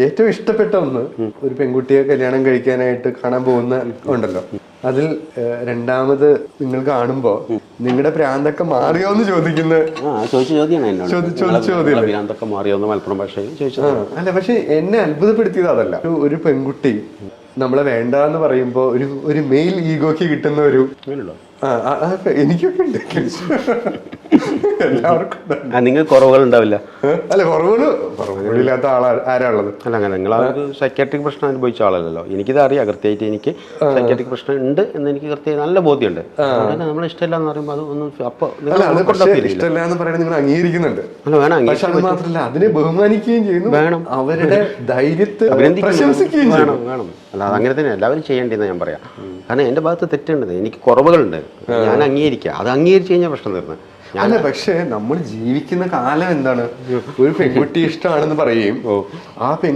ഏറ്റവും ഇഷ്ടപ്പെട്ട ഒന്ന് ഒരു പെൺകുട്ടിയെ കല്യാണം കഴിക്കാനായിട്ട് കാണാൻ പോകുന്ന ഉണ്ടല്ലോ, അതിൽ രണ്ടാമത് നിങ്ങൾ കാണുമ്പോ നിങ്ങളുടെ പ്രാന്തൊക്കെ മാറിയോന്ന് ചോദിക്കുന്ന പ്രാന്തൊക്കെ മാറിയോന്ന് മലപ്പുറം ഭാഷയിൽ ചോദിച്ചത്. അല്ല, പക്ഷെ എന്നെ അത്ഭുതപ്പെടുത്തിയത് അതല്ല. ഒരു പെൺകുട്ടി നമ്മളെ വേണ്ടെന്ന് പറയുമ്പോ ഒരു മെയിൽ ഈഗോക്ക് കിട്ടുന്ന ഒരു എനിക്കൊക്കെ ഉണ്ട്. എല്ലാവർക്കും നിങ്ങൾ കുറവുകൾ ഉണ്ടാവില്ല. അല്ല, കുറവുകളില്ലാത്ത ആരാളുള്ളത്? അല്ല, അങ്ങനെ നിങ്ങൾ സൈക്കാട്രിക് പ്രശ്നം അനുഭവിച്ച ആളല്ലല്ലോ. എനിക്കിത് അറിയാം കൃത്യമായിട്ട്. എനിക്ക് സൈക്കാട്രിക് പ്രശ്നം ഉണ്ട് എന്ന് എനിക്ക് കൃത്യമായിട്ട് നല്ല ബോധ്യമുണ്ട്. നമ്മൾ ഇഷ്ടമില്ല എന്ന് പറയുമ്പോൾ അത് ഒന്നും അപ്പൊ ഇഷ്ടമില്ല എന്ന് പറയുന്നത് നിങ്ങൾ അംഗീകരിക്കുന്നുണ്ട്. അല്ല, വേണം. പക്ഷെ അത് മാത്രമല്ല, അതിനെ ബഹുമാനിക്കുകയും ചെയ്യുന്നു, വേണം. അവരുടെ ധൈര്യത്തെ പ്രശംസിക്കുകയും വേണം. അല്ല, അതങ്ങനെ തന്നെ എല്ലാവരും ചെയ്യേണ്ടതെന്ന് ഞാൻ പറയാം. കാരണം എൻ്റെ ഭാഗത്ത് തെറ്റുണ്ട്, എനിക്ക് കുറവുകളുണ്ട്, ഞാൻ അംഗീകരിക്കുക. അത് അംഗീകരിച്ച് കഴിഞ്ഞാൽ പ്രശ്നം തീർന്നു. അല്ല, പക്ഷെ നമ്മൾ ജീവിക്കുന്ന കാലം എന്താണ്? ഒരു പെൺകുട്ടി ഇഷ്ടമാണെന്ന് പറയുകയും ആ